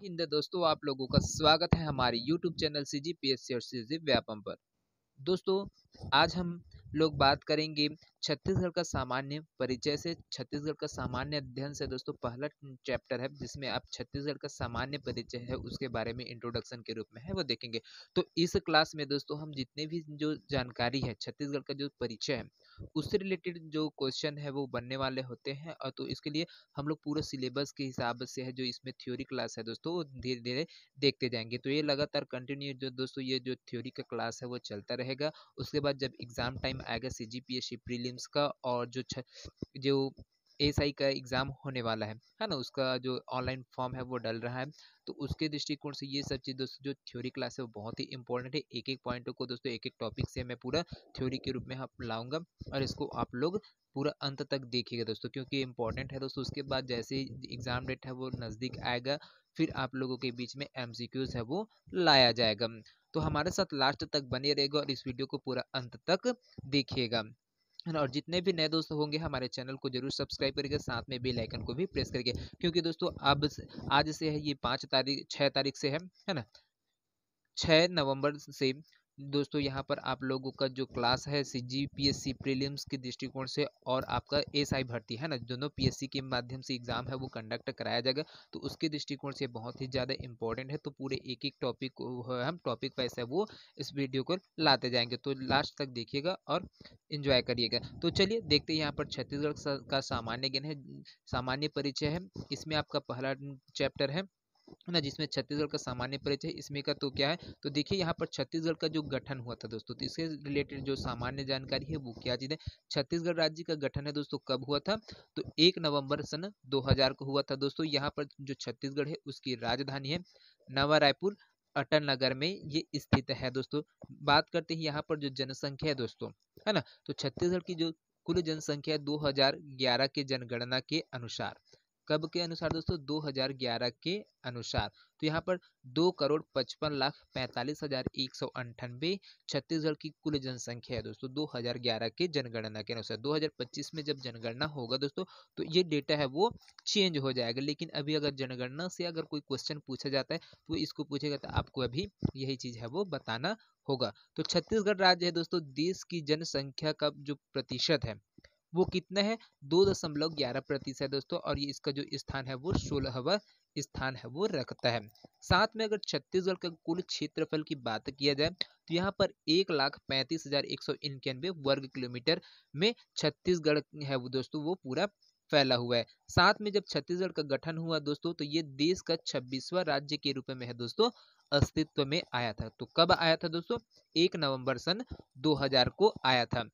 हिंद दोस्तों, आप लोगों का स्वागत है हमारे YouTube चैनल CGPSC और CG व्यापम पर। दोस्तों, आज हम लोग बात करेंगे छत्तीसगढ़ का सामान्य परिचय से। छत्तीसगढ़ का सामान्य अध्ययन से दोस्तों पहला चैप्टर है जिसमें आप छत्तीसगढ़ का सामान्य परिचय है उसके बारे में इंट्रोडक्शन के रूप में है वो देखेंगे। तो इस क्लास में दोस्तों हम जितने भी जो जानकारी है छत्तीसगढ़ का जो परिचय है उससे रिलेटेड जो क्वेश्चन है वो बनने वाले होते हैं। और तो इसके लिए हम लोग पूरे सिलेबस के हिसाब से है जो इसमें थ्योरी क्लास है दोस्तों वो धीरे धीरे देखते जाएंगे। तो ये लगातार कंटिन्यू जो दोस्तों ये जो थ्योरी का क्लास है वो चलता रहेगा। उसके बाद जब एग्जाम टाइम आएगा CGPSC प्रीलिम्स का और जो एसआई का एग्जाम होने वाला है ना, उसका जो ऑनलाइन फॉर्म है वो डल रहा है। तो उसके दृष्टिकोण से ये सब चीज दोस्तों जो थ्योरी क्लास है वो बहुत ही इंपॉर्टेंट है। एक एक पॉइंटों को दोस्तों एक एक टॉपिक से मैं पूरा थ्योरी के रूप में लाऊंगा और इसको आप लोग पूरा अंत तक देखिएगा दोस्तों, क्योंकि इंपॉर्टेंट है दोस्तों। उसके बाद जैसे एग्जाम डेट है वो नजदीक आएगा फिर आप लोगों के बीच में MCQs है वो लाया जाएगा। तो हमारे साथ लास्ट तक बने रहेगा और इस वीडियो को पूरा अंत तक देखिएगा, है ना। और जितने भी नए दोस्त होंगे हमारे चैनल को जरूर सब्सक्राइब करिएगा, साथ में बेल आइकन को भी प्रेस करिए, क्योंकि दोस्तों अब आज से है ये 6 तारीख से है ना, 6 नवंबर से दोस्तों यहाँ पर आप लोगों का जो क्लास है CGPSC प्रीलिम्स के दृष्टिकोण से और आपका एसआई भर्ती है ना, दोनों PSC के माध्यम से एग्जाम है वो कंडक्ट कराया जाएगा। तो उसके दृष्टिकोण से बहुत ही ज़्यादा इंपॉर्टेंट है। तो पूरे एक एक टॉपिक को हम टॉपिक वाइज है वो इस वीडियो को लाते जाएंगे, तो लास्ट तक देखिएगा और इंजॉय करिएगा। तो चलिए देखते हैं यहाँ पर छत्तीसगढ़ का सामान्य ज्ञान है, सामान्य परिचय है। इसमें आपका पहला चैप्टर है ना, जिसमें छत्तीसगढ़ का सामान्य परिचय। इसमें का तो क्या है, तो देखिए यहाँ पर छत्तीसगढ़ का जो गठन हुआ था दोस्तों, तो इसके रिलेटेड जो सामान्य जानकारी है वो क्या चीज़ है। छत्तीसगढ़ राज्य का गठन है दोस्तों कब हुआ था, तो 1 नवंबर सन 2000 को हुआ था दोस्तों। यहाँ पर जो छत्तीसगढ़ है उसकी राजधानी है नवा रायपुर अटल नगर में ये स्थित है दोस्तों। बात करते हैं यहाँ पर जो जनसंख्या है दोस्तों, है ना, तो छत्तीसगढ़ की जो कुल जनसंख्या 2011 के जनगणना के अनुसार, कब के अनुसार दोस्तों, 2011 के अनुसार, तो यहाँ पर 2,55,45,198 छत्तीसगढ़ की कुल जनसंख्या है दोस्तों 2011 के जनगणना के अनुसार। 2025 में जब जनगणना होगा दोस्तों तो ये डेटा है वो चेंज हो जाएगा, लेकिन अभी अगर जनगणना से अगर कोई क्वेश्चन पूछा जाता है तो इसको पूछेगा तो आपको अभी यही चीज है वो बताना होगा। तो छत्तीसगढ़ राज्य है दोस्तों देश की जनसंख्या का जो प्रतिशत है वो कितना है, 2.11% दोस्तों। और ये इसका जो स्थान है वो 16वां स्थान है वो रखता है। साथ में अगर छत्तीसगढ़ का कुल क्षेत्रफल की बात किया जाए तो यहाँ पर 1,35,191 वर्ग किलोमीटर में छत्तीसगढ़ है वो दोस्तों वो पूरा फैला हुआ है। साथ में जब छत्तीसगढ़ का गठन हुआ दोस्तों तो ये देश का 26वां राज्य के रूप में है दोस्तों अस्तित्व में आया था। तो कब आया था दोस्तों, 1 नवंबर सन 2000 को आया था।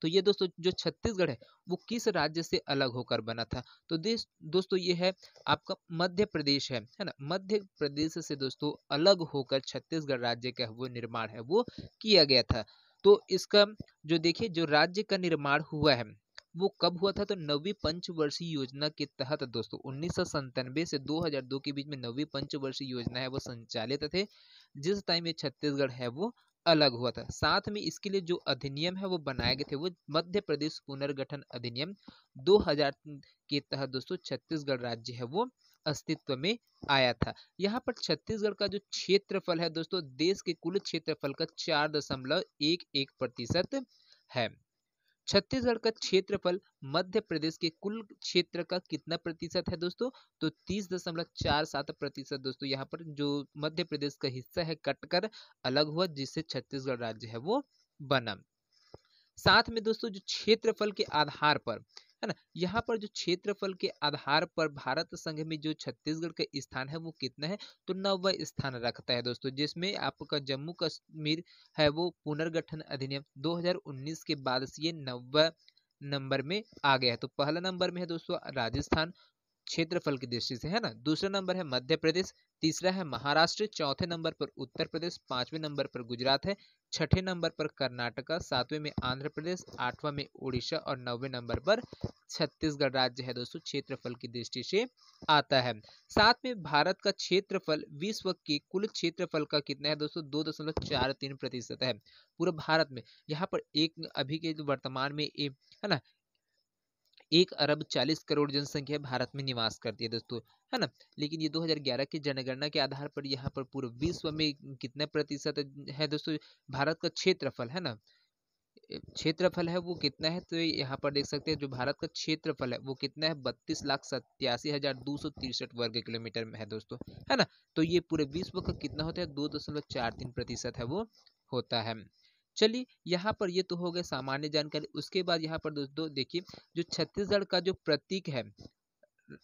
तो ये दोस्तों जो छत्तीसगढ़ है वो किस राज्य से अलग होकर बना था, तो देश दोस्तों ये है आपका मध्य प्रदेश है ना। मध्य प्रदेश से दोस्तों अलग होकर छत्तीसगढ़ राज्य का वो निर्माण है वो किया गया था। तो इसका जो देखिए जो राज्य का निर्माण हुआ है वो कब हुआ था, तो नवीं पंचवर्षीय योजना के तहत दोस्तों 1997 से 2002 के बीच में नवीं पंचवर्षीय योजना है वो संचालित थे, जिस टाइम ये छत्तीसगढ़ है वो अलग हुआ था। साथ में इसके लिए जो अधिनियम है वो बनाए गए थे वो मध्य प्रदेश पुनर्गठन अधिनियम 2000 के तहत दोस्तों छत्तीसगढ़ राज्य है वो अस्तित्व में आया था। यहाँ पर छत्तीसगढ़ का जो क्षेत्रफल है दोस्तों देश के कुल क्षेत्रफल का 4.11% है। छत्तीसगढ़ का क्षेत्रफल मध्य प्रदेश के कुल क्षेत्र का कितना प्रतिशत है दोस्तों, तो 30.47% दोस्तों। यहाँ पर जो मध्य प्रदेश का हिस्सा है कटकर अलग हुआ जिससे छत्तीसगढ़ राज्य है वो बना। साथ में दोस्तों जो क्षेत्रफल के आधार पर है ना, यहाँ पर जो क्षेत्रफल के आधार पर भारत संघ में जो छत्तीसगढ़ का स्थान है वो कितना है, तो 9वां स्थान रखता है दोस्तों, जिसमें आपका जम्मू कश्मीर है वो पुनर्गठन अधिनियम 2019 के बाद से ये 9वां नंबर में आ गया है। तो पहला नंबर में है दोस्तों राजस्थान क्षेत्रफल की दृष्टि से, है ना। दूसरा नंबर है मध्य प्रदेश, तीसरा है महाराष्ट्र, चौथे नंबर पर उत्तर प्रदेश, पांचवें नंबर पर गुजरात है, छठे नंबर पर कर्नाटका, सातवें में आंध्र प्रदेश, आठवां में उड़ीसा और 9वें नंबर पर छत्तीसगढ़ राज्य है दोस्तों क्षेत्रफल की दृष्टि से आता है। साथ में भारत का क्षेत्रफल विश्व के कुल क्षेत्रफल का कितना है दोस्तों, 2.43% है पूरे भारत में। यहाँ पर एक अभी के वर्तमान में है ना 1 अरब 40 करोड़ जनसंख्या भारत में निवास करती है दोस्तों, है ना। लेकिन ये 2011 की जनगणना के आधार पर यहाँ पर पूरे विश्व में कितने प्रतिशत है दोस्तों भारत का क्षेत्रफल, है ना। क्षेत्रफल है वो कितना है, तो यहाँ पर देख सकते हैं जो भारत का क्षेत्रफल है वो कितना है, 32,87,263 वर्ग किलोमीटर में है दोस्तों, है ना। तो ये पूरे विश्व का कितना होता है, 2.43% है वो होता है। चलिए यहाँ पर ये तो हो गया सामान्य जानकारी। उसके बाद यहाँ पर दोस्तों देखिए जो छत्तीसगढ़ का जो प्रतीक है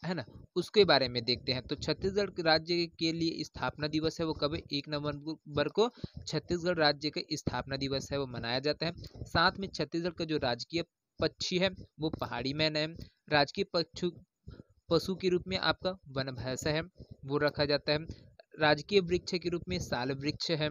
ना, उसके बारे में देखते हैं। तो छत्तीसगढ़ राज्य के लिए स्थापना दिवस है वो कब है, 1 नवंबर को छत्तीसगढ़ राज्य का स्थापना दिवस है वो मनाया जाता है। साथ में छत्तीसगढ़ का जो राजकीय पक्षी है वो पहाड़ी मैना है। राजकीय पशु के रूप में आपका वन भैंसा है वो रखा जाता है। राजकीय वृक्ष के रूप में साल वृक्ष है।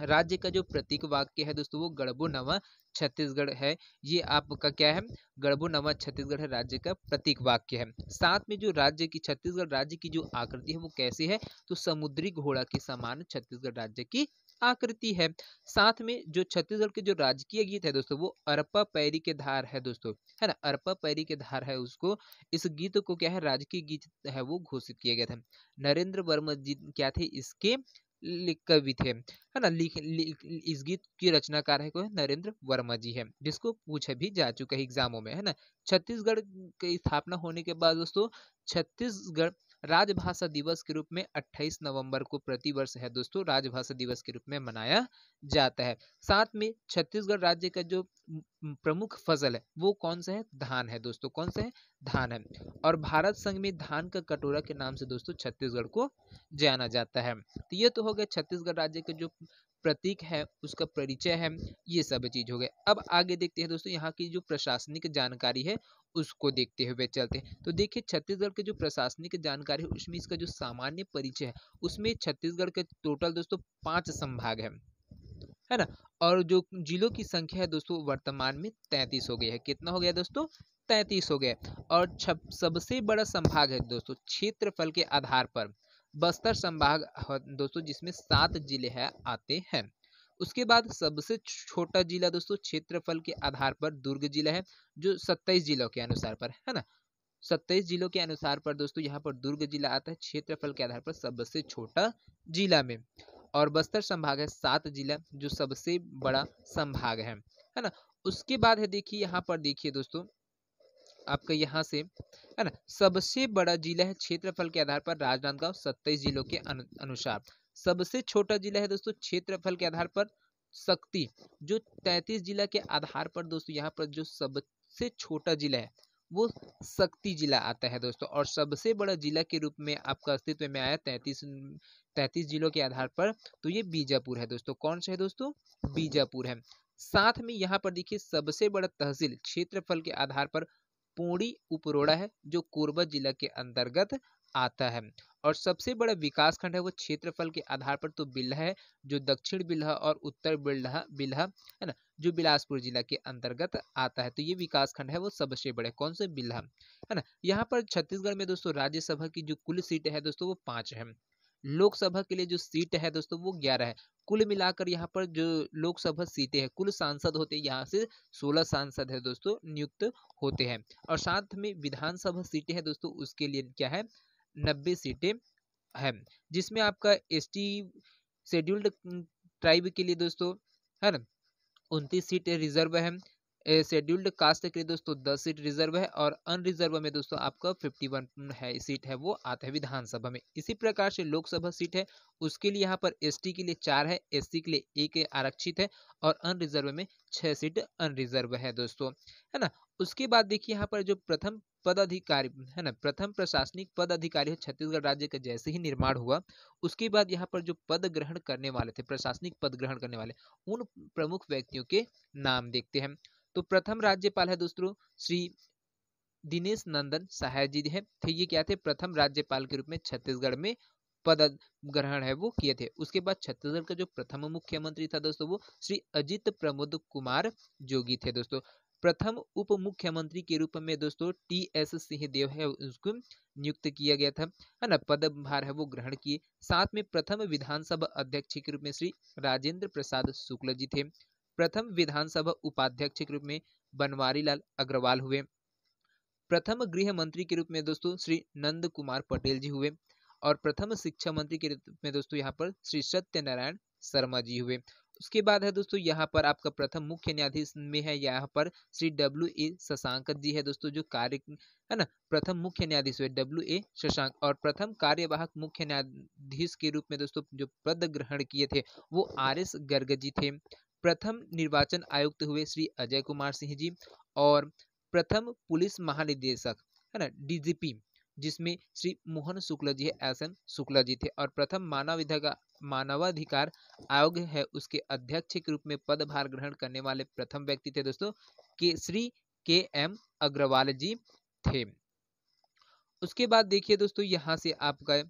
राज्य का जो प्रतीक वाक्य है दोस्तों वो गढ़बो नवा छत्तीसगढ़ है। ये आपका क्या है, गढ़बो नवा छत्तीसगढ़ है राज्य का प्रतीक वाक्य है। साथ में जो राज्य की छत्तीसगढ़ राज्य की जो आकृति है वो कैसी है, तो समुद्री घोड़ा के समान छत्तीसगढ़ राज्य की आकृति है। साथ में जो छत्तीसगढ़ के जो राजकीय गीत है दोस्तों वो अरपा पैरी के धार है दोस्तों, है ना। अरपा पैरी के धार है उसको, इस गीत को क्या है राजकीय गीत है वो घोषित किया गया था। नरेंद्र वर्मा जी क्या थे इसके कवि थे, है ना। इस गीत की रचनाकार है कोई नरेंद्र वर्मा जी है, जिसको पूछा भी जा चुका है एग्जामों में, है ना। छत्तीसगढ़ की स्थापना होने के बाद दोस्तों छत्तीसगढ़ राजभाषा दिवस के रूप में 28 नवंबर को प्रतिवर्ष है दोस्तों राजभाषा दिवस के रूप में मनाया जाता है। साथ में छत्तीसगढ़ राज्य का जो प्रमुख फसल है वो कौन सा है, धान है दोस्तों, कौन सा है, धान है। और भारत संघ में धान का कटोरा के नाम से दोस्तों छत्तीसगढ़ को जाना जाता है। तो ये तो हो गया छत्तीसगढ़ राज्य के जो प्रतीक है उसका परिचय है, ये सब चीज हो गए। अब आगे देखते हैं दोस्तों यहाँ की जो प्रशासनिक जानकारी है उसको देखते हुए चलते हैं। तो देखिए छत्तीसगढ़ के जो प्रशासनिक जानकारी है उसमें इसका जो सामान्य परिचय है उसमें छत्तीसगढ़ के टोटल दोस्तों 5 संभाग है ना। और जो जिलों की संख्या है दोस्तों वर्तमान में 33 हो गई है। कितना हो गया दोस्तों, 33 हो गया। और सबसे बड़ा संभाग है दोस्तों क्षेत्रफल के आधार पर बस्तर संभाग दोस्तों, जिसमें 7 जिले हैं आते हैं। उसके बाद सबसे छोटा जिला दोस्तों क्षेत्रफल के आधार पर दुर्ग जिला है, जो 27 जिलों के अनुसार पर, है ना। 27 जिलों के अनुसार पर दोस्तों यहाँ पर दुर्ग जिला आता है क्षेत्रफल के आधार पर सबसे छोटा जिला में। और बस्तर संभाग है 7 जिला जो सबसे बड़ा संभाग है ना। उसके बाद है देखिए यहाँ पर देखिए दोस्तों आपका यहाँ से, है ना, सबसे बड़ा जिला है क्षेत्रफल के आधार पर राजनांदगांव 27 जिलों के अनुसार। सबसे छोटा जिला है दोस्तों क्षेत्रफल के आधार पर शक्ति, जो 33 जिला के आधार पर दोस्तों यहाँ पर जो सबसे छोटा जिला है वो शक्ति जिला आता है दोस्तों। और सबसे बड़ा जिला के रूप में आपका अस्तित्व में आया 33 जिलों के आधार पर, तो ये बीजापुर है दोस्तों। कौन सा है दोस्तों, बीजापुर है। साथ में यहाँ पर देखिए सबसे बड़ा तहसील क्षेत्रफल के आधार पर पूर्णी उपरोड़ा है जो कोरबा जिला के अंतर्गत आता है। और सबसे बड़ा विकास खंड है वो क्षेत्रफल के आधार पर तो बिल्हा है, जो दक्षिण बिल्हा और उत्तर बिल्हा बिल्हा है ना, जो बिलासपुर जिला के अंतर्गत आता है। तो ये विकास खंड है वो सबसे बड़े, कौन से, बिल्हा, है ना। यहाँ पर छत्तीसगढ़ में दोस्तों राज्यसभा की जो कुल सीटें है दोस्तों वो 5 है। लोकसभा के लिए जो सीट है दोस्तों वो 11 है। कुल मिलाकर यहाँ पर जो लोकसभा सीटें हैं, कुल सांसद होते हैं यहाँ से 16 सांसद है दोस्तों नियुक्त होते हैं। और साथ में विधानसभा सीटें हैं दोस्तों उसके लिए क्या है, 90 सीटें हैं। जिसमें आपका एसटी शेड्यूल्ड ट्राइब के लिए दोस्तों, है ना, 29 सीटें रिजर्व है। शेड्यूल्ड कास्ट के लिए दोस्तों 10 सीट रिजर्व है। और अनरिजर्व में दोस्तों आपका 51 है सीट है वो आता है विधानसभा में। इसी प्रकार से लोकसभा सीट है उसके लिए यहाँ पर एसटी के लिए 4 है, एससी के लिए 1 आरक्षित है और अनरिजर्व में 6 सीट अनरिजर्व है दोस्तों, है ना। उसके बाद देखिए यहाँ पर जो प्रथम पदाधिकारी है ना, प्रथम प्रशासनिक पद अधिकारी है छत्तीसगढ़ राज्य का जैसे ही निर्माण हुआ उसके बाद यहाँ पर जो पद ग्रहण करने वाले थे, प्रशासनिक पद ग्रहण करने वाले उन प्रमुख व्यक्तियों के नाम देखते हैं। तो प्रथम राज्यपाल है दोस्तों श्री दिनेश नंदन सहाय जी है, थे ये क्या थे, प्रथम राज्यपाल के रूप में छत्तीसगढ़ में पद ग्रहण है वो किए थे। उसके बाद छत्तीसगढ़ का जो प्रथम मुख्यमंत्री था दोस्तों वो श्री अजित प्रमोद कुमार जोगी थे दोस्तों। प्रथम उप मुख्यमंत्री के रूप में दोस्तों टी.एस. सिंहदेव है उसको नियुक्त किया गया था, है ना, पदभार है वो ग्रहण किए। साथ में प्रथम विधानसभा अध्यक्ष के रूप में श्री राजेंद्र प्रसाद शुक्ल जी थे। प्रथम विधानसभा उपाध्यक्ष के रूप में बनवारी लाल अग्रवाल हुए। प्रथम गृह मंत्री के रूप में दोस्तों श्री नंद कुमार पटेल जी हुए, और प्रथम शिक्षा मंत्री के रूप में दोस्तों यहाँ पर श्री सत्यनारायण शर्मा जी हुए। उसके बाद है दोस्तों यहाँ पर आपका प्रथम मुख्य न्यायाधीश में है यहाँ पर श्री W.A. शशांक जी है दोस्तों, जो कार्य है ना प्रथम मुख्य न्यायाधीश हुए W.A. शशांक, और प्रथम कार्यवाहक मुख्य न्यायाधीश के रूप में दोस्तों जो पद ग्रहण किए थे वो R.S. गर्ग जी थे। प्रथम निर्वाचन आयुक्त हुए श्री अजय कुमार सिंह जी, और प्रथम पुलिस महानिदेशक है ना DGP जिसमें श्री मोहन शुक्ला जी है SM शुक्ला जी थे, और प्रथम मानवाधिकार आयोग है उसके अध्यक्ष के रूप में पदभार ग्रहण करने वाले प्रथम व्यक्ति थे दोस्तों श्री KM अग्रवाल जी थे। उसके बाद देखिए दोस्तों यहाँ से आपका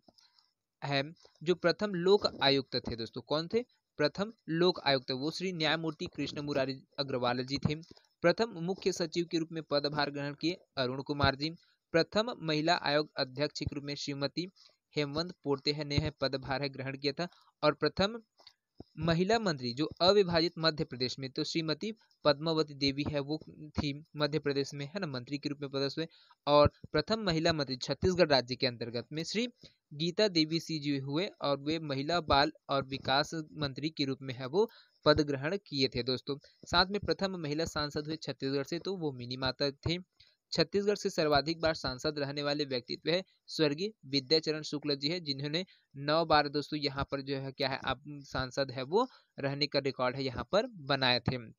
है जो प्रथम लोक आयुक्त थे दोस्तों, कौन थे? प्रथम लोक आयुक्त वो श्री न्यायमूर्ति कृष्ण मुरारी अग्रवाल जी थे। प्रथम मुख्य सचिव के रूप में पदभार ग्रहण किए अरुण कुमार जी। प्रथम महिला आयोग अध्यक्ष के रूप में श्रीमती हेमवंत पोर्ते ने पदभार है ग्रहण किया था, और प्रथम महिला मंत्री जो अविभाजित मध्य प्रदेश में तो श्रीमती पद्मावती देवी है वो थी मध्य प्रदेश में है ना मंत्री के रूप में पदस्थ हुए, और प्रथम महिला मंत्री छत्तीसगढ़ राज्य के अंतर्गत में श्री गीता देवी सी जी हुए, और वे महिला बाल और विकास मंत्री के रूप में है वो पद ग्रहण किए थे दोस्तों। साथ में प्रथम महिला सांसद हुए छत्तीसगढ़ से तो वो मिनी माता थे। छत्तीसगढ़ से सर्वाधिक बार सांसद रहने वाले व्यक्तित्व है स्वर्गीय विद्याचरण शुक्ल जी है, जिन्होंने 9 बार दोस्तों यहाँ पर जो है क्या है आप सांसद है वो रहने का रिकॉर्ड है यहाँ पर बनाए थे, है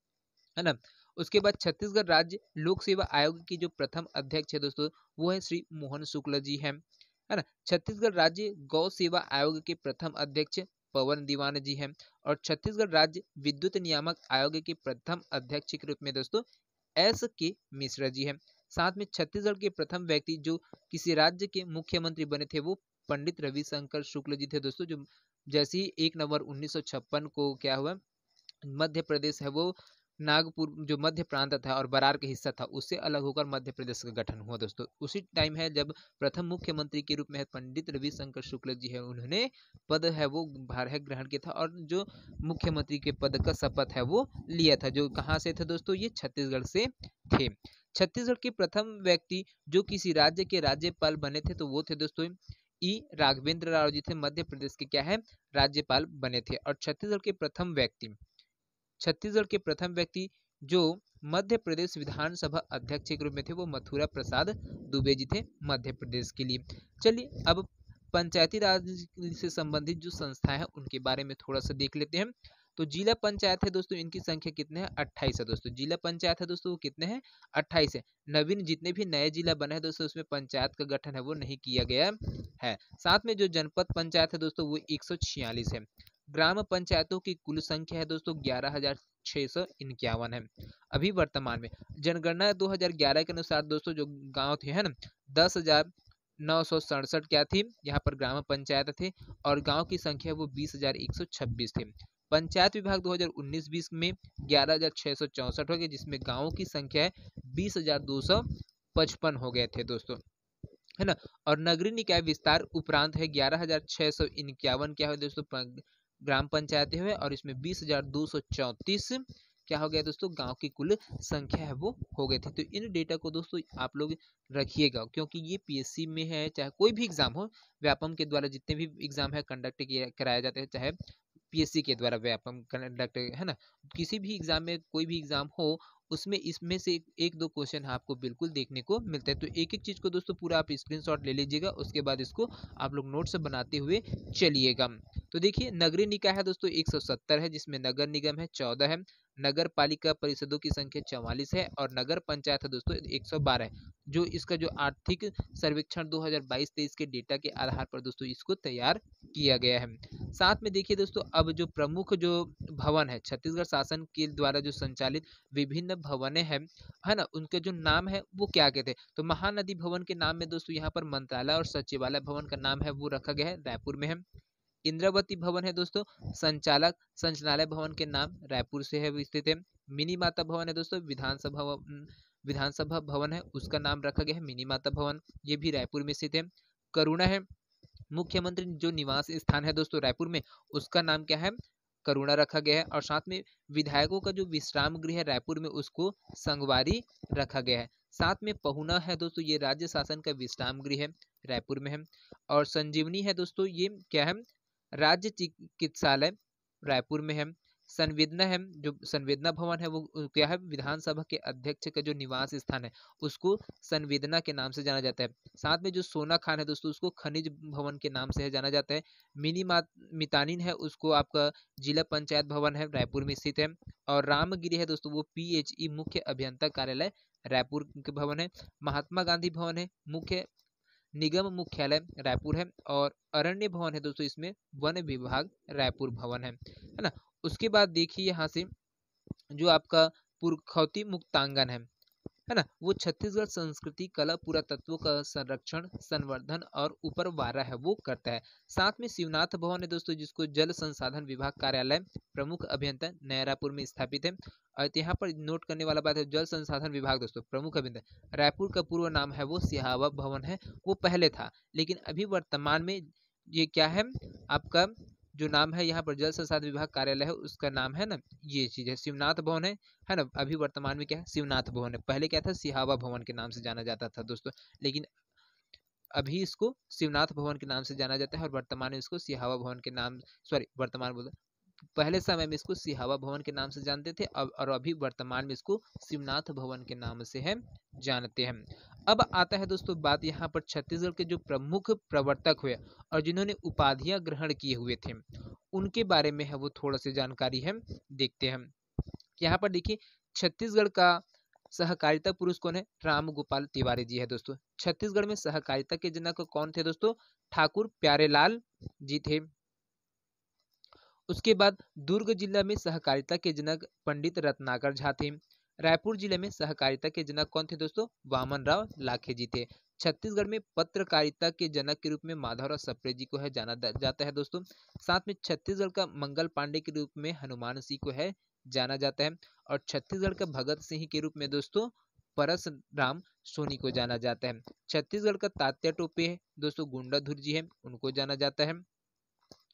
ना। उसके बाद छत्तीसगढ़ राज्य लोक सेवा आयोग की जो प्रथम अध्यक्ष है दोस्तों वो है श्री मोहन शुक्ल जी है ना। छत्तीसगढ़ राज्य गौ सेवा आयोग के प्रथम अध्यक्ष पवन दीवान जी है, और छत्तीसगढ़ राज्य विद्युत नियामक आयोग के प्रथम अध्यक्ष के रूप में दोस्तों S.K. मिश्रा जी है। साथ में छत्तीसगढ़ के प्रथम व्यक्ति जो किसी राज्य के मुख्यमंत्री बने थे वो पंडित रविशंकर शुक्ल जी थे दोस्तों, जो जैसे ही 1 नवंबर 1956 को क्या हुआ मध्य प्रदेश है वो नागपुर जो मध्य प्रांत था और बरार का हिस्सा था उससे अलग होकर मध्य प्रदेश का गठन हुआ दोस्तों। उसी टाइम है जब प्रथम मुख्यमंत्री के रूप में पंडित रविशंकर शुक्ल जी है उन्होंने पद है वो भार है ग्रहण किया था, और जो मुख्यमंत्री के पद का शपथ है वो लिया था, जो कहाँ से थे दोस्तों ये छत्तीसगढ़ से थे। छत्तीसगढ़ के प्रथम व्यक्ति जो किसी राज्य के राज्यपाल बने थे तो वो थे दोस्तों ई राघवेंद्र राव जी थे, मध्य प्रदेश के क्या है राज्यपाल बने थे। और छत्तीसगढ़ के प्रथम व्यक्ति जो मध्य प्रदेश विधानसभा अध्यक्ष के रूप में थे वो मथुरा प्रसाद दुबे जी थे मध्य प्रदेश के लिए। चलिए अब पंचायती राज से संबंधित जो संस्थाएं हैं उनके बारे में थोड़ा सा देख लेते हैं। तो जिला पंचायत है दोस्तों इनकी संख्या कितने हैं 28 है दोस्तों। जिला पंचायत है दोस्तों वो कितने हैं 28 है। नवीन जितने भी नए जिला बने हैं दोस्तों उसमें पंचायत का गठन है वो नहीं किया गया है। साथ में जो जनपद पंचायत है दोस्तों वो 146 है। ग्राम पंचायतों की कुल संख्या है दोस्तों 11,651 है अभी वर्तमान में। जनगणना 2011 के अनुसार दोस्तों जो गांव थे है ना 10,967 क्या थी यहाँ पर ग्राम पंचायत थे, और गांव की संख्या वो 20,126 थी। पंचायत विभाग 2019-20 में 11,664 हो गए, जिसमें गांवों की संख्या है 20,255 हो गए थे दोस्तों, है ना। और नगरीय निकाय विस्तार उपरांत है 11,651 क्या है दोस्तों ग्राम पंचायतें हुए, और इसमें 20,234 क्या हो गया दोस्तों गांव की कुल संख्या है वो हो गई थी। तो इन डेटा को दोस्तों आप लोग रखिएगा, क्योंकि ये PSC में है चाहे कोई भी एग्जाम हो, व्यापम के द्वारा जितने भी एग्जाम है कंडक्ट कराया जाता है, चाहे PSC के द्वारा व्यापम कंडक्ट है ना, किसी भी एग्जाम में कोई भी एग्जाम हो उसमें इसमें से एक दो क्वेश्चन आपको बिल्कुल देखने को मिलता है। तो एक एक चीज को दोस्तों पूरा आप स्क्रीनशॉट ले लीजिएगा, उसके बाद इसको आप लोग नोट्स बनाते हुए चलिएगा। तो देखिए नगरीय निकाय है दोस्तों 170 है, जिसमें नगर निगम है 14 है, नगर पालिका परिषदों की संख्या 44 है, और नगर पंचायत है दोस्तों 112 है। जो इसका जो आर्थिक सर्वेक्षण 2022-23 के डेटा के आधार पर दोस्तों इसको तैयार किया गया है। साथ में देखिए दोस्तों अब जो प्रमुख जो भवन है छत्तीसगढ़ शासन के द्वारा जो संचालित विभिन्न भवनें हैं है ना, उनके जो नाम है वो क्या कहते हैं। तो महानदी भवन के नाम में दोस्तों यहाँ पर मंत्रालय और सचिवालय भवन का नाम है वो रखा गया है, रायपुर में है। इंद्रावती भवन है दोस्तों संचालक संचालनालय भवन के नाम रायपुर से है वो स्थित है। मिनी माता भवन है दोस्तों विधानसभा भवन है उसका नाम रखा गया है मिनी माता भवन, ये भी रायपुर में स्थित है। करुणा है मुख्यमंत्री जो निवास स्थान है दोस्तों रायपुर में उसका नाम क्या है करुणा रखा गया है। और साथ में विधायकों का जो विश्राम गृह है रायपुर में उसको संगवारी रखा गया है। साथ में पहुना है दोस्तों, ये राज्य शासन का विश्राम गृह है, रायपुर में है। और संजीवनी है दोस्तों, ये क्या है, राज्य चिकित्सालय रायपुर में है। संवेदना है, जो संवेदना भवन है वो क्या है, विधानसभा के अध्यक्ष का जो निवास स्थान है उसको संवेदना के नाम से जाना जाता है। साथ में जो सोना खान है दोस्तों, उसको खनिज भवन के नाम से है जाना जाता है। मिनी मितानिन है, उसको आपका जिला पंचायत भवन है, रायपुर में स्थित है। और रामगिरी है दोस्तों, वो PHE मुख्य अभियंता कार्यालय रायपुर के भवन है। महात्मा गांधी भवन है, मुख्य निगम मुख्यालय रायपुर है। और अरण्य भवन है दोस्तों, इसमें वन विभाग रायपुर भवन है ना। उसके बाद देखिए यहाँ से जो आपका पुरखौती मुक्तांगन है ना, वो छत्तीसगढ़ संस्कृति कला पुरातत्वों का संरक्षण संवर्धन और ऊपरवारा है वो करता है। साथ में शिवनाथ भवन है दोस्तों, जिसको जल संसाधन विभाग कार्यालय प्रमुख अभियंता नया रायपुर में स्थापित है। और यहाँ पर नोट करने वाला बात है, जल संसाधन विभाग दोस्तों प्रमुख अभियंता, रायपुर का पूर्व नाम है वो सिहावा भवन है, वो पहले था, लेकिन अभी वर्तमान में ये क्या है, आपका जो नाम है यहाँ पर जल संसाधन विभाग कार्यालय है, उसका नाम है ना, ये चीज है शिवनाथ भवन है ना। अभी वर्तमान में क्या है, शिवनाथ भवन है, पहले क्या था, सिहावा भवन के नाम से जाना जाता था दोस्तों, लेकिन अभी इसको शिवनाथ भवन के नाम से जाना जाता है। और वर्तमान में इसको सिहावा भवन के नाम, सॉरी वर्तमान बोल, पहले समय में इसको सिहावा भवन के नाम से जानते थे, अब और अभी वर्तमान में इसको शिवनाथ भवन के नाम से है जानते हैं। अब आता है दोस्तों बात यहाँ पर छत्तीसगढ़ के जो प्रमुख प्रवर्तक हुए और जिन्होंने उपाधियां ग्रहण किए हुए थे उनके बारे में है वो थोड़ा सी जानकारी है, देखते हैं। यहाँ पर देखिए छत्तीसगढ़ का सहकारिता पुरुष कौन है, राम गोपाल तिवारी जी है दोस्तों। छत्तीसगढ़ में सहकारिता के जनक कौन थे दोस्तों, ठाकुर प्यारेलाल जी थे। उसके बाद दुर्ग जिला में सहकारिता के जनक पंडित रत्नाकर झा थे। रायपुर जिले में सहकारिता के जनक कौन थे दोस्तों, वामन राव लाखे जी थे। छत्तीसगढ़ में पत्रकारिता के जनक के रूप में माधवराव सप्रे जी को है जाना जाता है दोस्तों। साथ में छत्तीसगढ़ का मंगल पांडे के रूप में हनुमान सिंह को है जाना जाता है। और छत्तीसगढ़ का भगत सिंह के रूप में दोस्तों परसराम सोनी को जाना जाता है। छत्तीसगढ़ का तात्या टोपे है दोस्तों, गुंडाधुर जी है, उनको जाना जाता है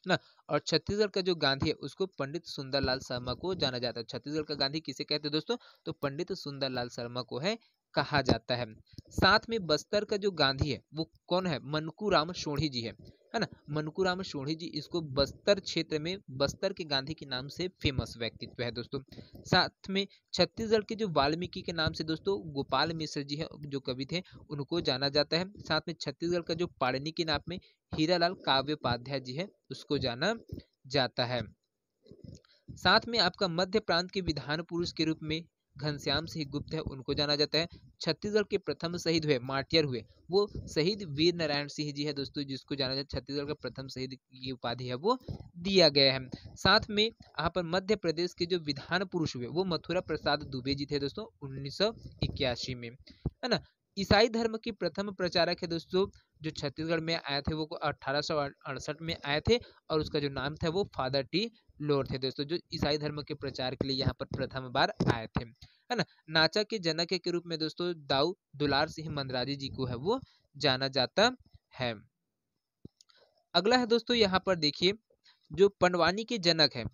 ना। और छत्तीसगढ़ का जो गांधी है उसको पंडित सुंदरलाल शर्मा को जाना जाता है। छत्तीसगढ़ का गांधी किसे कहते हैं दोस्तों, तो पंडित सुंदरलाल शर्मा को है कहा जाता है। साथ में बस्तर का जो गांधी है वो कौन है, मनकूराम सोढ़ी जी है ना। मनकूराम सोढ़ी जी, इसको बस्तर क्षेत्र में बस्तर के गांधी के नाम से फेमस व्यक्तित्व है दोस्तों। साथ में छत्तीसगढ़ के जो वाल्मीकि के नाम से दोस्तों गोपाल मिश्र जी है जो कवि थे, उनको जाना जाता है। साथ में छत्तीसगढ़ का जो पाणिनि के नाम में हीरालाल काव्योपाध्याय जी है उसको जाना जाता है। साथ में आपका मध्य प्रांत के विधान पुरुष के रूप में घनश्याम सिंह गुप्त है, उनको जाना जाता है। छत्तीसगढ़ के प्रथम शहीद हुए मार्टियर हुए वो शहीद वीर नारायण सिंह जी है दोस्तों, जिसको जाना जाता है छत्तीसगढ़ का प्रथम शहीद की उपाधि है वो दिया गया है। साथ में यहाँ पर मध्य प्रदेश के जो विधान पुरुष हुए वो मथुरा प्रसाद दुबे जी थे दोस्तों 1981 में, है ना। ईसाई धर्म के प्रथम प्रचारक है दोस्तों जो छत्तीसगढ़ में आए थे वो 1868 में आए थे, और उसका जो नाम था वो फादर टी लोर थे दोस्तों, जो ईसाई धर्म के प्रचार के लिए यहाँ पर प्रथम बार आए थे, है ना। नाचा के जनक के रूप में दोस्तों दाऊ दुलार सिंह मंदराजी जी को है वो जाना जाता है। अगला है दोस्तों यहाँ पर देखिए जो पंडवानी के जनक है,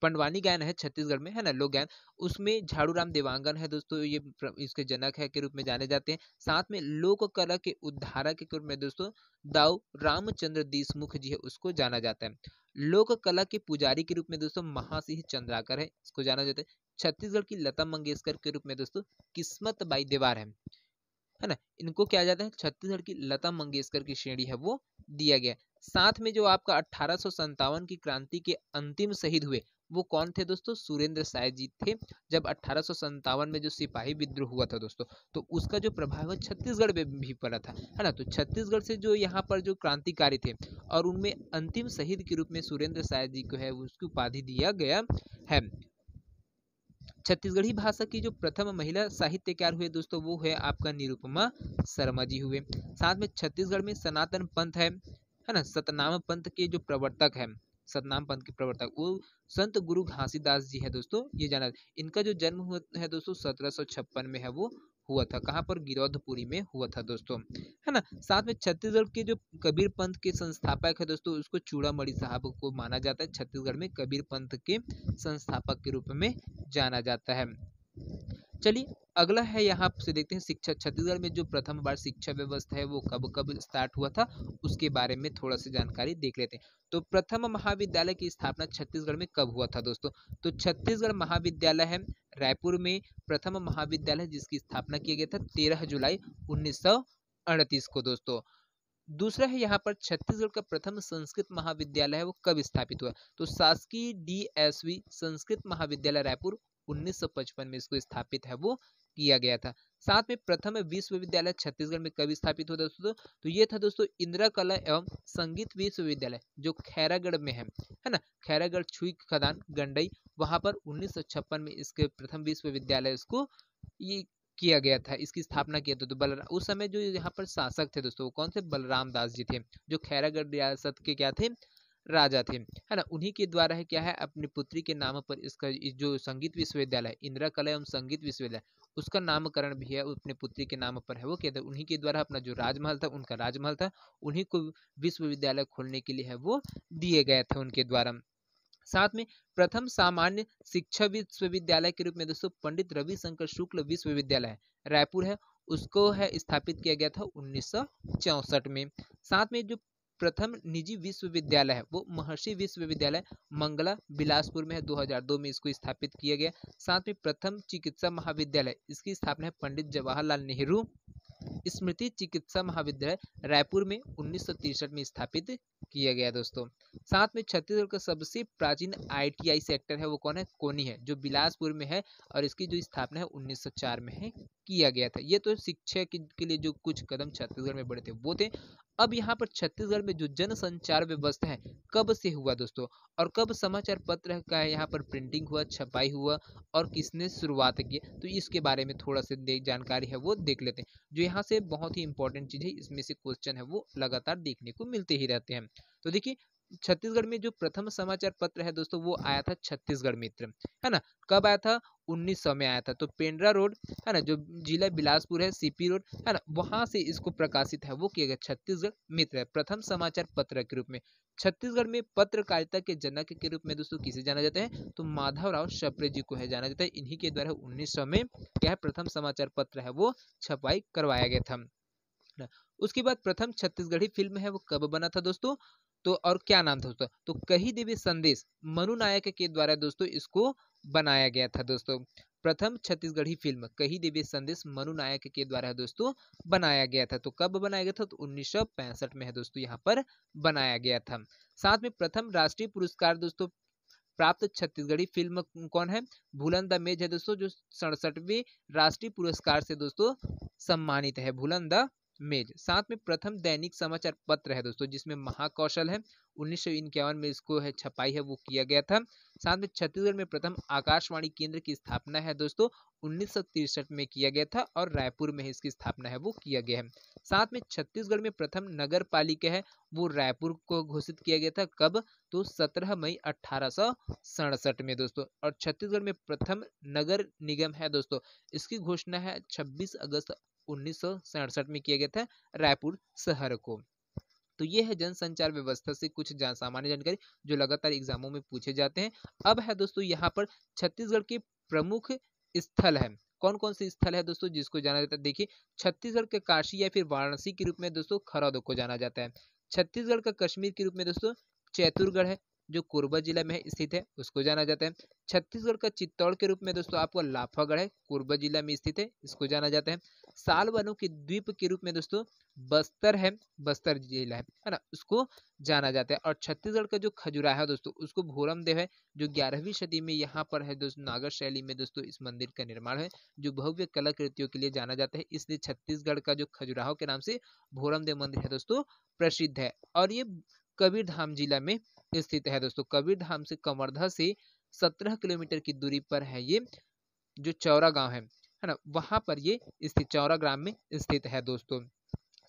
पंडवानी गायन है छत्तीसगढ़ में, है ना, लोक गायन, उसमें झाड़ू राम देवांगन है दोस्तों, ये इसके जनक है के रूप में जाने जाते हैं। साथ में लोक कला के उद्धारक के रूप में दोस्तों दाऊ रामचंद्र देशमुख जी है उसको जाना जाता है। लोक कला के पुजारी के रूप में दोस्तों महासिंह चंद्राकर है, इसको जाना जाता है। छत्तीसगढ़ की लता मंगेशकर के रूप में दोस्तों किस्मत बाई देवार है ना, इनको क्या जाता है छत्तीसगढ़ की लता मंगेशकर की श्रेणी है वो दिया गया। साथ में जो आपका 1857 की क्रांति के अंतिम शहीद हुए वो कौन थे दोस्तों, सुरेंद्र साय जी थे। जब 1857 में जो सिपाही विद्रोह हुआ था दोस्तों, तो उसका जो प्रभाव है छत्तीसगढ़ में भी पड़ा था, है ना। तो छत्तीसगढ़ से जो यहाँ पर जो क्रांतिकारी थे और उनमें अंतिम शहीद के रूप में सुरेंद्र साय जी को है उसकी उपाधि दिया गया है। छत्तीसगढ़ी भाषा की जो प्रथम महिला साहित्यकार हुए दोस्तों वो है आपका निरुपमा शर्मा जी हुए। साथ में छत्तीसगढ़ में सनातन पंथ है ना, सतनाम पंथ के जो प्रवर्तक है, सतनाम पंथ के प्रवर्तक वो संत गुरु घासीदास जी है दोस्तों, ये जाना। इनका जो जन्म हुआ है दोस्तों 1756 में है वो हुआ था, कहाँ पर, गिरौधपुरी में हुआ था दोस्तों, है ना। साथ में छत्तीसगढ़ के जो कबीर पंथ के संस्थापक है दोस्तों उसको चूड़ामणि साहब को माना जाता है, छत्तीसगढ़ में कबीर पंथ के संस्थापक के रूप में जाना जाता है। चलिए अगला है, यहाँ से देखते हैं शिक्षा। छत्तीसगढ़ में जो प्रथम बार शिक्षा व्यवस्था है वो कब कब स्टार्ट हुआ था, उसके बारे में थोड़ा सी जानकारी देख लेते हैं। तो प्रथम महाविद्यालय की स्थापना छत्तीसगढ़ में कब हुआ था दोस्तों? तो छत्तीसगढ़ महाविद्यालय है रायपुर में प्रथम महाविद्यालय जिसकी स्थापना किया गया था 13 जुलाई 1938 को दोस्तों। दूसरा है यहाँ पर छत्तीसगढ़ का प्रथम संस्कृत महाविद्यालय है वो कब स्थापित हुआ? तो शासकीय डीएसवी संस्कृत महाविद्यालय रायपुर 1955 में इसको स्थापित है वो किया गया था। साथ में प्रथम विश्वविद्यालय छत्तीसगढ़ में कब स्थापित हुआ दोस्तों? तो ये था दोस्तों इंदिरा कला एवं संगीत विश्वविद्यालय जो खैरागढ़ में है ना, खैरागढ़ छुई खदान गंडई, वहां पर 1956 में इसके प्रथम विश्वविद्यालय इसको ये किया गया था, इसकी स्थापना किया था। तो बलराम उस समय जो यहाँ पर शासक थे दोस्तों वो कौन थे? बलराम दास जी थे, जो खैरागढ़ रियासत के क्या थे? राजा थे, है ना। उन्हीं के द्वारा है क्या है, अपनी पुत्री के नाम पर इसका जो संगीत विश्वविद्यालय इंदिरा कला एवं संगीत विश्वविद्यालय उसका नामकरण भी है अपनी पुत्री के नाम पर है वो किया था। उन्हीं के द्वारा अपना जो राजमहल था उनका राजमहल था, उन्हीं को विश्वविद्यालय खोलने के लिए है वो दिए गए थे उनके द्वारा। साथ में प्रथम सामान्य शिक्षा विश्वविद्यालय के रूप में दोस्तों पंडित रविशंकर शुक्ल विश्वविद्यालय रायपुर है, उसको है स्थापित किया गया था 1964 में। साथ में जो प्रथम निजी विश्वविद्यालय है वो महर्षि विश्वविद्यालय मंगला बिलासपुर में है, 2002 में इसको स्थापित किया गया। साथ में प्रथम चिकित्सा महाविद्यालय इसकी स्थापना है पंडित जवाहरलाल नेहरू स्मृति चिकित्सा महाविद्यालय रायपुर में 1963 में स्थापित किया गया दोस्तों। साथ में छत्तीसगढ़ का सबसे प्राचीन आईटीआई सेक्टर है वो कौन है? कोनी है, जो बिलासपुर में है और इसकी जो स्थापना है 1904 में है किया गया था। ये तो शिक्षा के लिए जो कुछ कदम छत्तीसगढ़ में बढ़े थे वो थे। अब यहाँ पर छत्तीसगढ़ में जो जन संचार व्यवस्था है कब से हुआ दोस्तों, और कब समाचार पत्र का यहाँ पर प्रिंटिंग हुआ, छपाई हुआ, और किसने शुरुआत की, तो इसके बारे में थोड़ा सा जानकारी है वो देख लेते हैं। जो यहाँ से बहुत ही इंपॉर्टेंट चीज है, इसमें से क्वेश्चन है वो लगातार देखने को मिलते ही रहते हैं। तो देखिए छत्तीसगढ़ में जो प्रथम समाचार पत्र है दोस्तों वो आया था छत्तीसगढ़ मित्र, है ना। कब आया था? 1900 में आया था। तो पेंड्रा रोड है ना, जो जिला बिलासपुर है, सीपी रोड है ना, वहां से इसको प्रकाशित है वो किया गया। छत्तीसगढ़ मित्र है प्रथम समाचार पत्र के रूप में। छत्तीसगढ़ में पत्रकारिता के जनक के रूप में दोस्तों किसे जाना जाता है? तो माधवराव सप्रे जी को है जाना जाता है। इन्हीं के द्वारा 1900 में क्या है प्रथम समाचार पत्र है वो छपाई करवाया गया था। उसके बाद प्रथम छत्तीसगढ़ी फिल्म है वो कब बना था दोस्तों? तो और क्या नाम था दोस्तों? तो कही देवी संदेश मनु नायक के द्वारा दोस्तों इसको बनाया गया था दोस्तों। प्रथम छत्तीसगढ़ी फिल्म कही देवी संदेश मनु नायक के द्वारा दोस्तों बनाया गया था। तो कब बनाया गया था? तो 1965 में है दोस्तों यहाँ पर बनाया गया था। साथ में प्रथम राष्ट्रीय पुरस्कार दोस्तों प्राप्त छत्तीसगढ़ी फिल्म कौन है? भूलन द मेज है दोस्तों, जो 67वें राष्ट्रीय पुरस्कार से दोस्तों सम्मानित है, भूलन द मेज। साथ में प्रथम दैनिक समाचार पत्र है दोस्तों जिसमें महाकौशल है, 1951 में इसको है छपाई है वो किया गया था। साथ में छत्तीसगढ़ में प्रथम आकाशवाणी केंद्र की स्थापना है दोस्तों 1963 में किया गया था, और रायपुर में इसकी स्थापना है वो किया गया है। साथ में छत्तीसगढ़ में प्रथम नगर पालिका है वो रायपुर को घोषित किया गया था। कब? तो 17 मई 1867 में दोस्तों। और छत्तीसगढ़ में प्रथम नगर निगम है दोस्तों, इसकी घोषणा है 26 अगस्त 1967 में किया गया था रायपुर शहर को। तो ये है जनसंचार व्यवस्था से कुछ सामान्य जानकारी जो लगातार एग्जामों में पूछे जाते हैं। अब है दोस्तों यहाँ पर छत्तीसगढ़ के प्रमुख स्थल है, कौन कौन से स्थल है दोस्तों जिसको जाना जाता है? देखिए छत्तीसगढ़ के काशी या फिर वाराणसी के रूप में दोस्तों खरौद को जाना जाता है। छत्तीसगढ़ का कश्मीर के रूप में दोस्तों चैतुरगढ़ है जो कोरबा जिला में स्थित है, उसको जाना जाता है। छत्तीसगढ़ का चित्तौड़ के रूप में दोस्तों आपको लाफागढ़ है, कोरबा जिला में स्थित है, इसको जाना जाता है। साल वनों के द्वीप के रूप में दोस्तों बस्तर है, बस्तर जिला है ना, उसको जाना जाता है। और छत्तीसगढ़ का जो खजुराहो है दोस्तों उसको भोरम देव है, जो 11वीं सदी में यहाँ पर है दोस्तों नागर शैली में दोस्तों इस मंदिर का निर्माण है, जो भव्य कलाकृतियों के लिए जाना जाता है, इसलिए छत्तीसगढ़ का जो खजुराहो के नाम से भोरम देव मंदिर है दोस्तों प्रसिद्ध है। और ये कबीरधाम जिला में स्थित है दोस्तों। कबीरधाम से कवर्धा से 17 किलोमीटर की दूरी पर है ये जो चौरा गांव है ना, वहां पर ये स्थित चौरा ग्राम में स्थित है दोस्तों।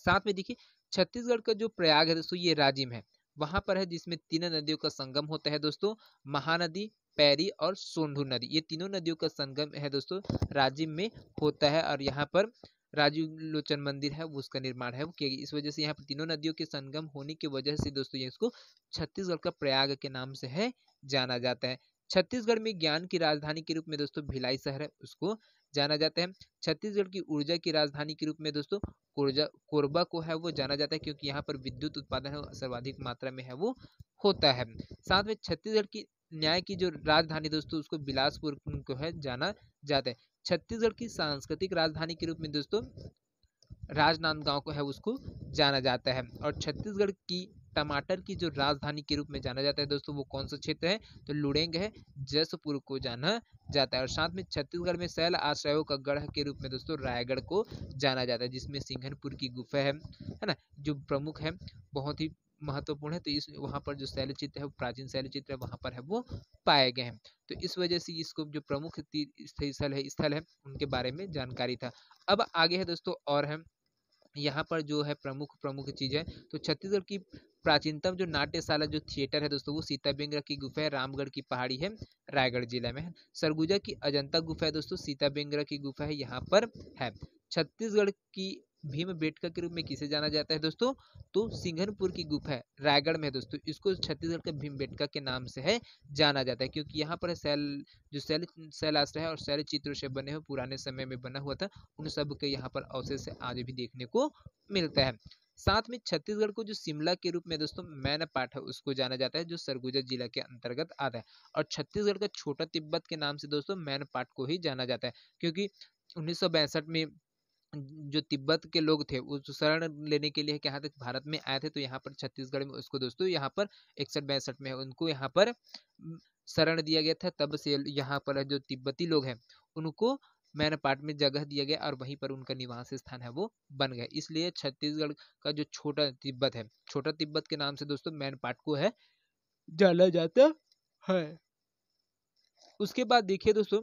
साथ में देखिए छत्तीसगढ़ का जो प्रयाग है दोस्तों ये राजिम है, वहां पर है जिसमें 3 नदियों का संगम होता है दोस्तों, महानदी, पैरी और सोंढू नदी, ये तीनों नदियों का संगम है दोस्तों राजिम में होता है। और यहाँ पर राजीव लोचन मंदिर है उसका निर्माण है वो किया गया। इस वजह से यहाँ पर तीनों नदियों के संगम होने की वजह से दोस्तों ये इसको छत्तीसगढ़ का प्रयाग के नाम से है जाना जाता है। छत्तीसगढ़ में ज्ञान की राजधानी के रूप में दोस्तों भिलाई शहर है, उसको जाना जाता है। छत्तीसगढ़ की ऊर्जा की राजधानी के रूप में दोस्तों कोरबा को है वो जाना जाता है, क्योंकि यहाँ पर विद्युत उत्पादन है सर्वाधिक मात्रा में है वो होता है। साथ में छत्तीसगढ़ की न्याय की जो राजधानी दोस्तों उसको बिलासपुर को है जाना जाता है। छत्तीसगढ़ की सांस्कृतिक राजधानी के रूप में दोस्तों राजनांदगांव को है उसको जाना जाता है। और छत्तीसगढ़ की टमाटर की जो राजधानी के रूप में जाना जाता है दोस्तों वो कौन सा क्षेत्र है, तो लुड़ेंग है, जसपुर को जाना जाता है। और साथ में छत्तीसगढ़ में शैल आश्रयों का गढ़ के रूप में दोस्तों रायगढ़ को जाना जाता है, जिसमें सिंघनपुर की गुफा है ना, जो प्रमुख है, बहुत ही महत्वपूर्ण है। तो इस वहाँ पर जो शैल चित्र है वो प्राचीन शैल चित्र है वहाँ पर है वो पाए गए हैं। तो इस वजह से इसको जो प्रमुख स्थल है उनके बारे में जानकारी था। अब आगे है दोस्तों और है यहाँ पर जो है प्रमुख प्रमुख चीज है, तो छत्तीसगढ़ की प्राचीनतम जो नाट्यशाला जो थिएटर है दोस्तों वो सीताबिंगरा की गुफा है, रामगढ़ की पहाड़ी है, रायगढ़ जिला में है। सरगुजा की अजंता गुफा है दोस्तों, सीताबिंगरा की गुफा है यहाँ पर है। छत्तीसगढ़ की भीम बेटका के रूप में किसे जाना जाता है दोस्तों, तो सिंघनपुर की गुफा है रायगढ़ में है दोस्तों, इसको छत्तीसगढ़ के भीम बेटका के नाम से है जाना जाता है, क्योंकि यहाँ पर शैल आश्रय है और शैल चित्रों से बने हुए पुराने समय में बना हुआ था, उन सब के यहाँ पर अवशेष से आज भी देखने को मिलता है। साथ में छत्तीसगढ़ को जो शिमला के रूप में दोस्तों मैन पाट है उसको जाना जाता है, जो सरगुजा जिला के अंतर्गत आता है। और छत्तीसगढ़ का छोटा तिब्बत के नाम से दोस्तों मैन पाट को ही जाना जाता है, क्योंकि 1962 में जो तिब्बत के लोग थे वो शरण लेने के लिए क्या तक भारत में आए थे, तो यहाँ पर छत्तीसगढ़ में उसको दोस्तों यहाँ पर 61-62 में उनको यहाँ पर शरण दिया गया था। तब से यहाँ पर जो तिब्बती लोग हैं उनको मैनपाट में जगह दिया गया और वहीं पर उनका निवास स्थान है वो बन गया। इसलिए छत्तीसगढ़ का जो छोटा तिब्बत है, छोटा तिब्बत के नाम से दोस्तों मैनपाट को है जाना जाता है। उसके बाद देखिए दोस्तों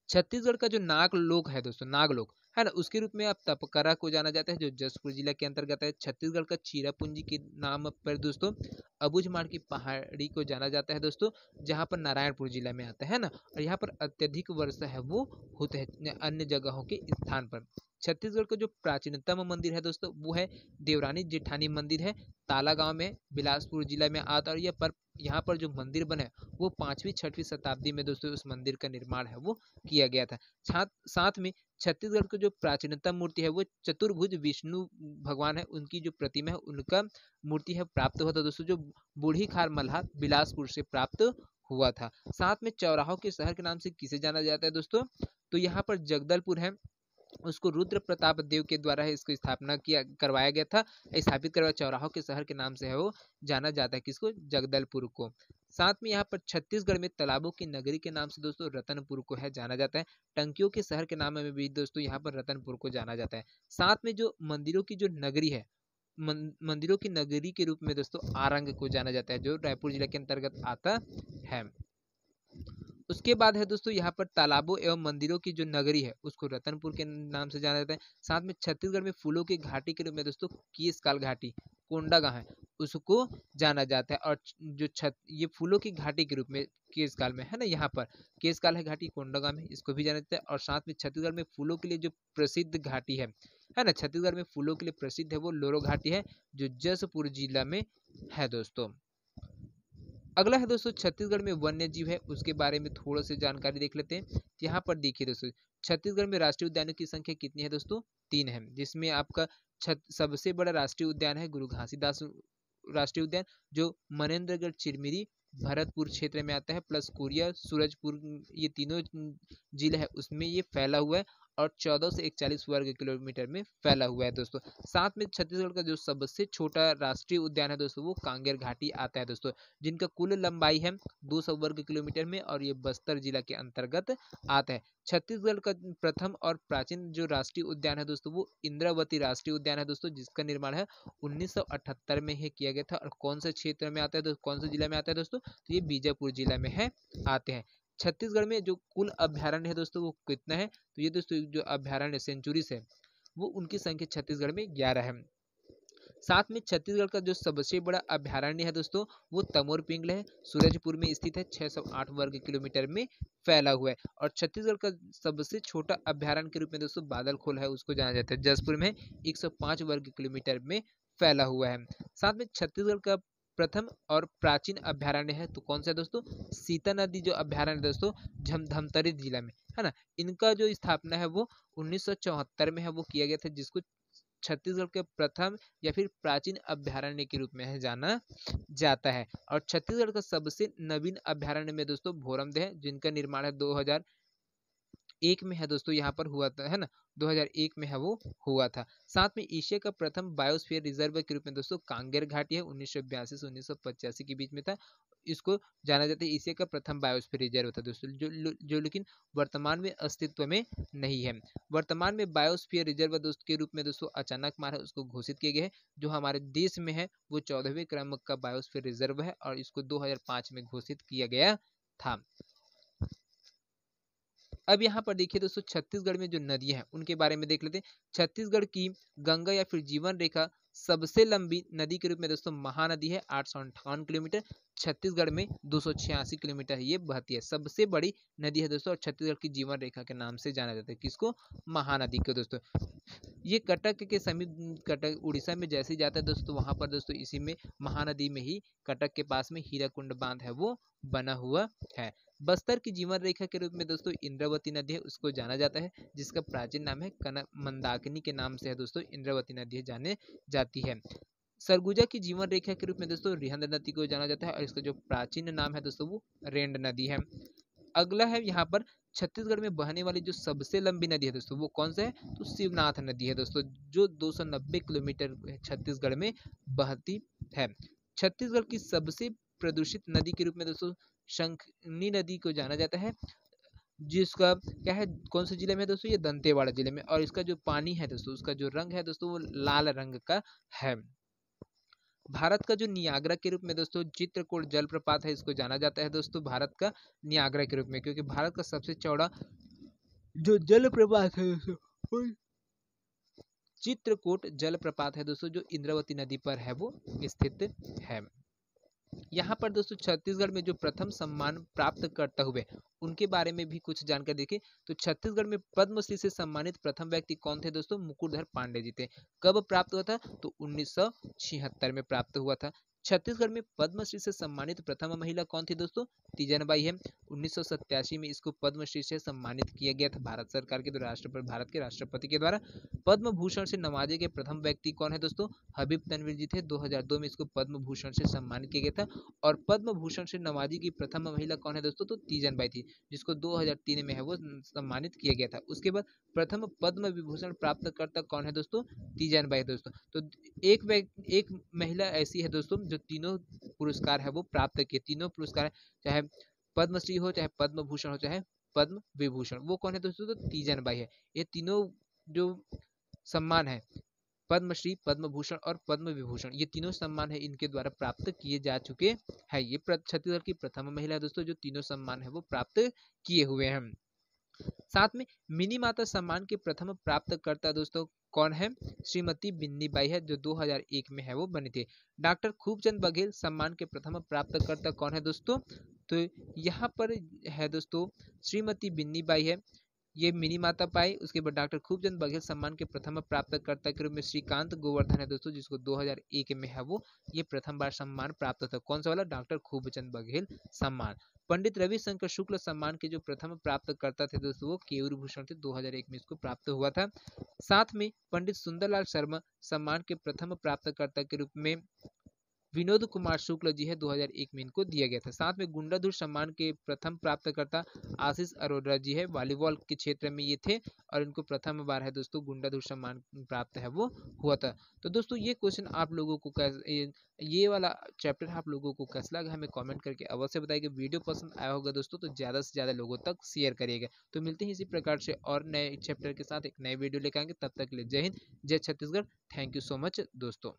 छत्तीसगढ़ का जो नागलोक है दोस्तों, नागलोक है ना, उसके रूप में आप तपकरा को जाना जाता है, जो जसपुर जिला के अंतर्गत है। छत्तीसगढ़ का चीरापूंजी के नाम पर दोस्तों अबूझमाड़ की पहाड़ी को जाना जाता है दोस्तों, जहाँ पर नारायणपुर जिला में आता है ना, और यहाँ पर अत्यधिक वर्षा है वो होते हैं अन्य जगहों के स्थान पर। छत्तीसगढ़ का जो प्राचीनतम मंदिर है दोस्तों वो है देवरानी जेठानी मंदिर है, ताला गांव में, बिलासपुर जिला में आता। और यहाँ पर जो मंदिर बने वो 5वीं-6वीं शताब्दी में दोस्तों उस मंदिर का निर्माण है वो किया गया था। साथ में छत्तीसगढ़ की जो प्राचीनतम मूर्ति है वो चतुर्भुज विष्णु भगवान है, उनकी जो प्रतिमा है उनका मूर्ति है प्राप्त हुआ था दोस्तों, जो बूढ़ी खार मल्हा बिलासपुर से प्राप्त हुआ था। साथ में चौराहों के शहर के नाम से किसे जाना जाता है दोस्तों, तो यहाँ पर जगदलपुर है, उसको रुद्र प्रताप देव के द्वारा इसको स्थापना करवाया गया था, स्थापित करवाया। चौराहों के शहर के नाम से है वो जाना जाता है, किसको, जगदलपुर को। साथ में यहाँ पर छत्तीसगढ़ में तालाबों की नगरी के नाम से दोस्तों रतनपुर को है जाना जाता है। टंकियों के शहर के नाम में भी दोस्तों यहाँ पर रतनपुर को जाना जाता है। साथ में जो मंदिरों की जो नगरी है, मंदिरों की नगरी के रूप में दोस्तों आरंग को जाना जाता है, जो रायपुर जिले के अंतर्गत आता है। उसके बाद है दोस्तों यहाँ पर तालाबों एवं मंदिरों की जो नगरी है उसको रतनपुर के नाम से जाना जाता है। साथ में छत्तीसगढ़ में फूलों की घाटी के रूप में दोस्तों केशकाल घाटी, कोंडागांव है, उसको जाना जाता है। और जो ये फूलों की घाटी के रूप में केशकाल में है ना, यहाँ पर केशकाल है घाटी कोंडागांव में, इसको भी जाना जाता है। और साथ में छत्तीसगढ़ में फूलों के लिए जो प्रसिद्ध घाटी है ना, छत्तीसगढ़ में फूलों के लिए प्रसिद्ध है वो लोरो घाटी है, जो जसपुर जिला में है दोस्तों। अगला है दोस्तों छत्तीसगढ़ में वन्य जीव है, उसके बारे में थोड़ा सी जानकारी देख लेते हैं। यहाँ पर देखिए दोस्तों छत्तीसगढ़ में राष्ट्रीय उद्यानों की संख्या कितनी है दोस्तों, 3 है, जिसमें आपका सबसे बड़ा राष्ट्रीय उद्यान है गुरु घासीदास राष्ट्रीय उद्यान, जो मनेन्द्रगढ़, चिरमिरी, भरतपुर क्षेत्र में आता है, प्लस कोरिया, सूरजपुर, ये तीनों जिले है उसमें ये फैला हुआ है और 14 से 41 वर्ग किलोमीटर में फैला हुआ है दोस्तों। साथ में छत्तीसगढ़ का जो सबसे छोटा राष्ट्रीय उद्यान है दोस्तों वो कांगेर घाटी आता है दोस्तों, जिनका कुल लंबाई है 200 वर्ग किलोमीटर में, और ये बस्तर जिला के अंतर्गत आता है। छत्तीसगढ़ का प्रथम और प्राचीन जो राष्ट्रीय उद्यान है दोस्तों वो इंद्रावती राष्ट्रीय उद्यान है दोस्तों, जिसका निर्माण है 1978 में ही किया गया था। और कौन से क्षेत्र में आता है, कौन से जिला में आता है दोस्तों, तो ये बीजापुर जिला में है आते हैं। छत्तीसगढ़ में जो कुल अभ्यारण्य है दोस्तों वो कितना है, तो ये दोस्तों जो अभ्यारण्य सेंचुरीज है वो उनकी संख्या छत्तीसगढ़ में 11 है। साथ में छत्तीसगढ़ का जो सबसे बड़ा अभ्यारण्य है दोस्तों वो तमोर पिंगल है, सूरजपुर में स्थित है, 608 वर्ग किलोमीटर में फैला हुआ है। और छत्तीसगढ़ का सबसे छोटा अभ्यारण्य के रूप में दोस्तों बादलखोल है, उसको जाना जाता है, जसपुर में 105 वर्ग किलोमीटर में फैला हुआ है। साथ में छत्तीसगढ़ का प्रथम और प्राचीन अभ्यारण्य है तो कौन सा है दोस्तों, सीता नदी जो अभ्यारण्य दोस्तों धमतरी जिला में है ना, इनका जो स्थापना है वो 1974 में है वो किया गया था, जिसको छत्तीसगढ़ के प्रथम या फिर प्राचीन अभ्यारण्य के रूप में जाना जाता है। और छत्तीसगढ़ का सबसे नवीन अभ्यारण्य में दोस्तों भोरमदेह है, जिनका निर्माण है 2001 में है दोस्तों, यहाँ पर हुआ था है ना, 2001 में है वो हुआ था। साथ में एशिया का प्रथम बायोस्फीयर रिजर्व के रूप में दोस्तों कांगेर घाटी है, 1982 से 1985 के बीच में था, इसको जाना जाता है एशिया का प्रथम बायोस्फीयर रिजर्व था दोस्तों, जो लेकिन वर्तमान में अस्तित्व में नहीं है। वर्तमान में बायोस्फीयर रिजर्व दोस्त के रूप में दोस्तों अचानक मारा उसको घोषित किया गया है, जो हमारे देश में है वो 14वें क्रम का बायोस्फीयर रिजर्व है और इसको 2005 में घोषित किया गया था। अब यहाँ पर देखिए दोस्तों छत्तीसगढ़ में जो नदियां हैं उनके बारे में देख लेते हैं। छत्तीसगढ़ की गंगा या फिर जीवन रेखा सबसे लंबी नदी के रूप में दोस्तों महानदी है, 858 किलोमीटर। छत्तीसगढ़ में 286 किलोमीटर ये बहती है, सबसे बड़ी नदी है दोस्तों, और छत्तीसगढ़ की जीवन रेखा के नाम से जाना जाता है, किसको, महानदी को दोस्तों। ये कटक के समीप, कटक उड़ीसा में जैसे ही जाता है दोस्तों, वहां पर दोस्तों इसी में महानदी में ही कटक के पास में हीराकुंड बांध है वो बना हुआ है। बस्तर की जीवन रेखा के रूप में दोस्तों इंद्रावती नदी है, उसको जाना जाता है, जिसका प्राचीन नाम है मंदाकिनी के नाम से है दोस्तों इंद्रावती नदी जाने जाती है। सरगुजा की जीवन रेखा के रूप में दोस्तों रिहंद नदी को जाना जाता है, और इसका जो प्राचीन नाम है दोस्तों वो रेंड नदी है। अगला है यहाँ पर छत्तीसगढ़ में बहने वाली जो सबसे लंबी नदी है दोस्तों वो कौन सा है, तो शिवनाथ नदी है दोस्तों, जो 290 किलोमीटर छत्तीसगढ़ में बहती है। छत्तीसगढ़ की सबसे प्रदूषित नदी के रूप में दोस्तों शंखनी नदी को जाना जाता है, जिसका क्या है, कौन से जिले में दोस्तों, ये दंतेवाड़ा जिले में, और इसका जो पानी है दोस्तों, उसका जो रंग है दोस्तों वो लाल रंग का है। भारत का जो नियाग्रा के रूप में दोस्तों चित्रकूट जलप्रपात है, इसको जाना जाता है दोस्तों भारत का नियाग्रा के रूप में, क्योंकि भारत का सबसे चौड़ा जो जलप्रपात है दोस्तों चित्रकूट जलप्रपात है दोस्तों, जो इंद्रावती नदी पर है वो स्थित है। यहाँ पर दोस्तों छत्तीसगढ़ में जो प्रथम सम्मान प्राप्त करते हुए उनके बारे में भी कुछ जानकारी देखें तो छत्तीसगढ़ में पद्मश्री से सम्मानित प्रथम व्यक्ति कौन थे दोस्तों, मुकुटधर पांडे जी थे। कब प्राप्त हुआ था, तो 1976 में प्राप्त हुआ था। छत्तीसगढ़ में पद्मश्री से सम्मानित प्रथम महिला कौन थी दोस्तों, तीजनबाई है। 1987 में इसको पद्मश्री से सम्मानित किया गया था भारत सरकार के द्वारा, भारत के राष्ट्रपति के द्वारा। पद्म भूषण से नवाजे गए प्रथम व्यक्ति कौन है दोस्तों, हबीब तनवीर जी थे। 2002 में इसको पद्म भूषण से सम्मानित किया गया था। और पद्म भूषण से नवाजी की प्रथम महिला कौन है दोस्तों, तो तीजनबाई थी, जिसको 2003 में है वो सम्मानित किया गया था। उसके बाद प्रथम पद्म विभूषण प्राप्तकर्ता कौन है दोस्तों, तीजनबाई दोस्तों। तो एक महिला ऐसी है दोस्तों जो तीनों पुरस्कार है वो प्राप्त किए, तीनों पुरस्कार चाहे पद्मश्री हो, चाहे पद्म भूषण हो, चाहे पद्म विभूषण, वो कौन है दोस्तों, तो तीजनबाई है। ये तीनों जो सम्मान है, पद्मश्री, पद्म भूषण और पद्म विभूषण, ये तीनों सम्मान है इनके द्वारा प्राप्त किए जा चुके हैं। ये छत्तीसगढ़ की प्रथम महिला है दोस्तों जो तीनों सम्मान है वो प्राप्त किए हुए हैं। साथ में मिनी माता सम्मान के प्रथम प्राप्तकर्ता दोस्तों कौन है, श्रीमती बिन्नी बाई है, जो 2001 में है वो बनी थी। डॉक्टर खूबचंद बघेल सम्मान के प्रथम प्राप्तकर्ता कौन है दोस्तों, तो यहाँ पर है दोस्तों श्रीमती बिन्नी बाई है, ये मिनी माता पाई। उसके बाद डॉक्टर खूबचंद बघेल सम्मान के प्रथम प्राप्तकर्ता के रूप में श्रीकांत गोवर्धन है दोस्तों, जिसको 2001 में है वो ये प्रथम बार सम्मान प्राप्त था। कौन सा वाला, डॉक्टर खूबचंद बघेल सम्मान। पंडित रविशंकर शुक्ल सम्मान के जो प्रथम प्राप्तकर्ता थे दोस्तों वो केयूर भूषण थे, 2001 में इसको प्राप्त हुआ था। साथ में पंडित सुंदरलाल शर्मा सम्मान के प्रथम प्राप्तकर्ता के रूप में विनोद कुमार शुक्ल जी है, 2001 में इनको दिया गया था। साथ में गुंडाधुर सम्मान के प्रथम प्राप्तकर्ता आशीष अरोड़ा जी है, वॉलीबॉल के क्षेत्र में ये थे, और इनको प्रथम बार है दोस्तों गुंडाधुर सम्मान प्राप्त है वो हुआ था। तो दोस्तों ये क्वेश्चन आप लोगों को ये वाला चैप्टर आप लोगों को कैसा लगा हमें कमेंट करके अवश्य बताइएगा। वीडियो पसंद आया होगा दोस्तों तो ज़्यादा से ज़्यादा लोगों तक शेयर करिएगा। तो मिलते हैं इसी प्रकार से और नए चैप्टर के साथ एक नए वीडियो लेकर आएंगे, तब तक के लिए जय हिंद, जय Chhattisgarh. Thank you so much दोस्तों।